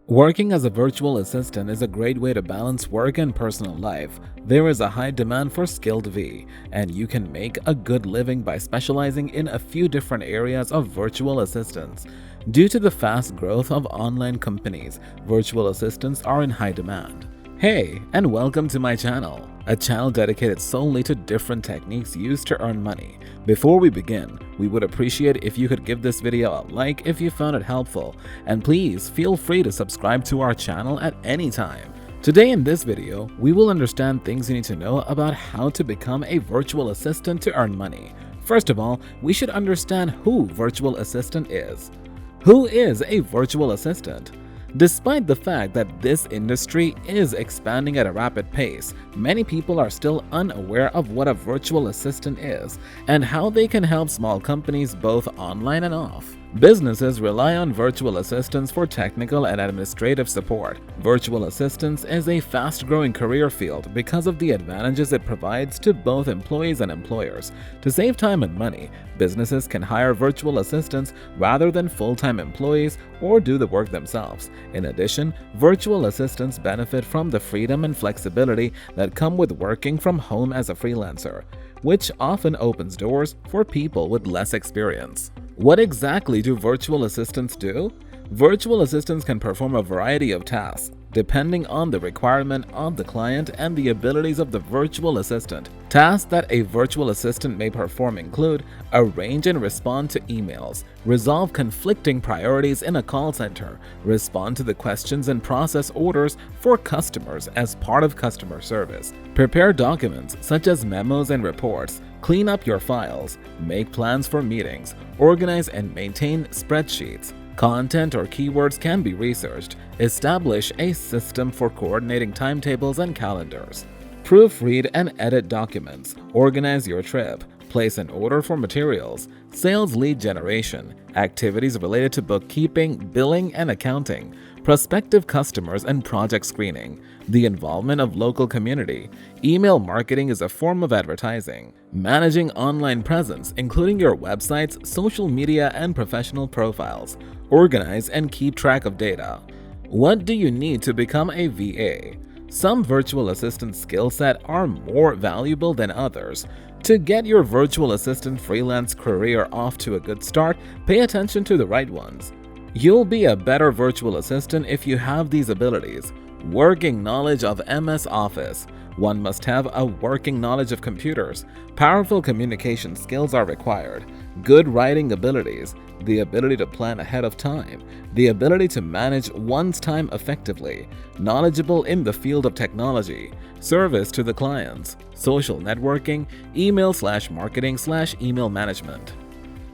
Working as a virtual assistant is a great way to balance work and personal life. There is a high demand for skilled V, and you can make a good living by specializing in a few different areas of virtual assistants. Due to the fast growth of online companies, virtual assistants are in high demand. Hey, and welcome to my channel, a channel dedicated solely to different techniques used to earn money. Before we begin, we would appreciate if you could give this video a like if you found it helpful, and please feel free to subscribe to our channel at any time. Today in this video, we will understand things you need to know about how to become a virtual assistant to earn money. First of all, we should understand who virtual assistant is. Who is a virtual assistant? Despite the fact that this industry is expanding at a rapid pace, many people are still unaware of what a virtual assistant is and how they can help small companies both online and off. Businesses rely on virtual assistants for technical and administrative support. Virtual assistants is a fast-growing career field because of the advantages it provides to both employees and employers. To save time and money, businesses can hire virtual assistants rather than full-time employees or do the work themselves. In addition, virtual assistants benefit from the freedom and flexibility that come with working from home as a freelancer, which often opens doors for people with less experience. What exactly do virtual assistants do? Virtual assistants can perform a variety of tasks, depending on the requirement of the client and the abilities of the virtual assistant. Tasks that a virtual assistant may perform include arrange and respond to emails, resolve conflicting priorities in a call center, respond to the questions and process orders for customers as part of customer service, prepare documents such as memos and reports, clean up your files, make plans for meetings, organize and maintain spreadsheets. Content or keywords can be researched. Establish a system for coordinating timetables and calendars. Proofread and edit documents. Organize your trip. Place an order for materials. Sales lead generation. Activities related to bookkeeping, billing, and accounting. Prospective customers and project screening. The involvement of local community. Email marketing is a form of advertising. Managing online presence, including your websites, social media, and professional profiles. Organize and keep track of data. What do you need to become a VA? Some virtual assistant skill set are more valuable than others. To get your virtual assistant freelance career off to a good start, pay attention to the right ones. You'll be a better virtual assistant if you have these abilities. Working knowledge of MS Office. One must have a working knowledge of computers. Powerful communication skills are required. Good writing abilities. The ability to plan ahead of time. The ability to manage one's time effectively. Knowledgeable in the field of technology. Service to the clients. Social networking. Email/marketing/email management.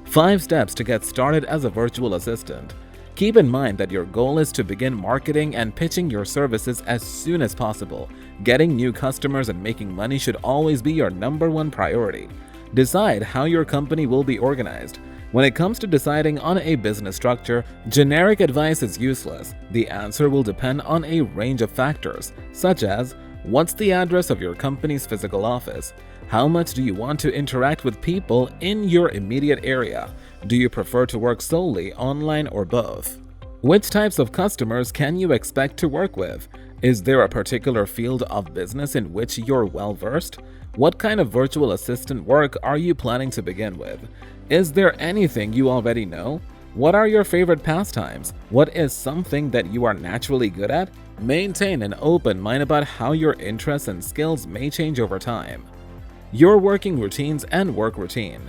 5 steps to get started as a virtual assistant. Keep in mind that your goal is to begin marketing and pitching your services as soon as possible. Getting new customers and making money should always be your #1 priority. Decide how your company will be organized. When it comes to deciding on a business structure, generic advice is useless. The answer will depend on a range of factors, such as what's the address of your company's physical office? How much do you want to interact with people in your immediate area? Do you prefer to work solely online or both? Which types of customers can you expect to work with? Is there a particular field of business in which you're well-versed? What kind of virtual assistant work are you planning to begin with? Is there anything you already know? What are your favorite pastimes? What is something that you are naturally good at? Maintain an open mind about how your interests and skills may change over time. Your working routines and work routine.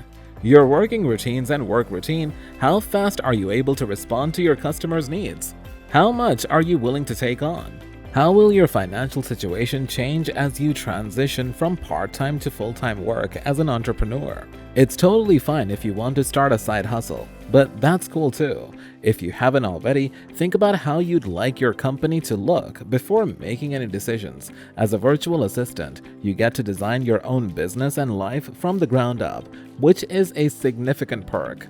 Your working routines and work routine. How fast are you able to respond to your customers' needs? How much are you willing to take on? How will your financial situation change as you transition from part-time to full-time work as an entrepreneur? It's totally fine if you want to start a side hustle, but that's cool too. If you haven't already, think about how you'd like your company to look before making any decisions. As a virtual assistant, you get to design your own business and life from the ground up, which is a significant perk.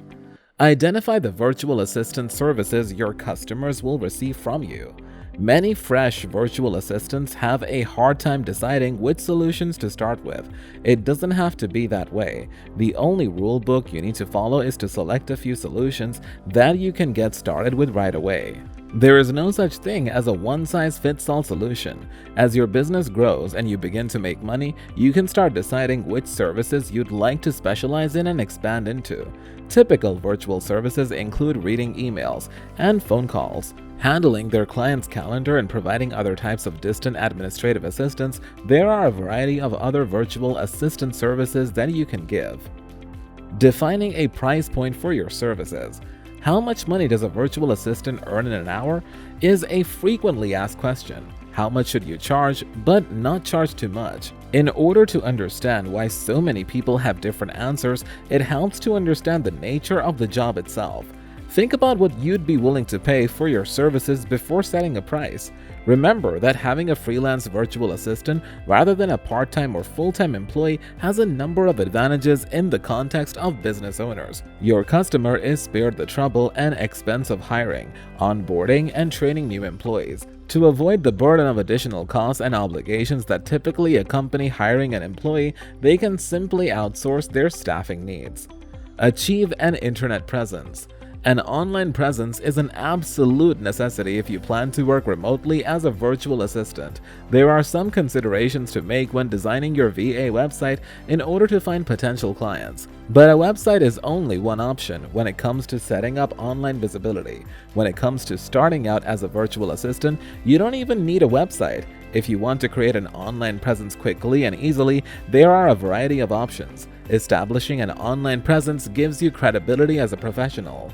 Identify the virtual assistant services your customers will receive from you. Many fresh virtual assistants have a hard time deciding which solutions to start with. It doesn't have to be that way. The only rule book you need to follow is to select a few solutions that you can get started with right away. There is no such thing as a one-size-fits-all solution. As your business grows and you begin to make money, you can start deciding which services you'd like to specialize in and expand into. Typical virtual services include reading emails and phone calls, handling their client's calendar, and providing other types of distant administrative assistance. There are a variety of other virtual assistant services that you can give. Defining a price point for your services. How much money does a virtual assistant earn in an hour is a frequently asked question. How much should you charge, but not charge too much? In order to understand why so many people have different answers, it helps to understand the nature of the job itself. Think about what you'd be willing to pay for your services before setting a price. Remember that having a freelance virtual assistant rather than a part-time or full-time employee has a number of advantages in the context of business owners. Your customer is spared the trouble and expense of hiring, onboarding, and training new employees. To avoid the burden of additional costs and obligations that typically accompany hiring an employee, they can simply outsource their staffing needs. Achieve an internet presence. An online presence is an absolute necessity if you plan to work remotely as a virtual assistant. There are some considerations to make when designing your VA website in order to find potential clients. But a website is only one option when it comes to setting up online visibility. When it comes to starting out as a virtual assistant, you don't even need a website. If you want to create an online presence quickly and easily, there are a variety of options. Establishing an online presence gives you credibility as a professional.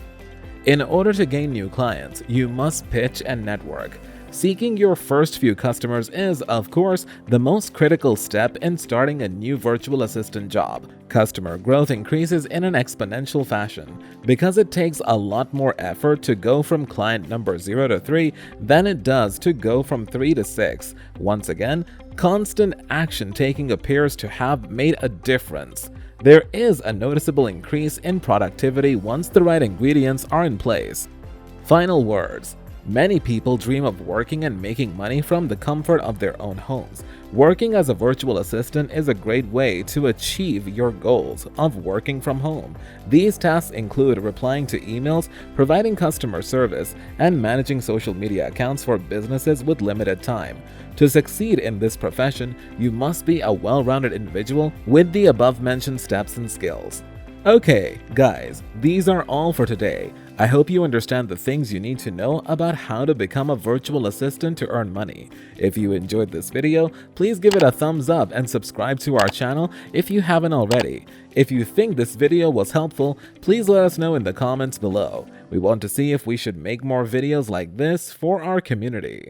In order to gain new clients, you must pitch and network. Seeking your first few customers is, of course, the most critical step in starting a new virtual assistant job. Customer growth increases in an exponential fashion because it takes a lot more effort to go from client number 0 to 3 than it does to go from 3 to 6. Once again, constant action taking appears to have made a difference. There is a noticeable increase in productivity once the right ingredients are in place. Final words. Many people dream of working and making money from the comfort of their own homes. Working as a virtual assistant is a great way to achieve your goals of working from home. These tasks include replying to emails, providing customer service, and managing social media accounts for businesses with limited time. To succeed in this profession, you must be a well-rounded individual with the above-mentioned steps and skills. Okay, guys, these are all for today. I hope you understand the things you need to know about how to become a virtual assistant to earn money. If you enjoyed this video, please give it a thumbs up and subscribe to our channel if you haven't already. If you think this video was helpful, please let us know in the comments below. We want to see if we should make more videos like this for our community.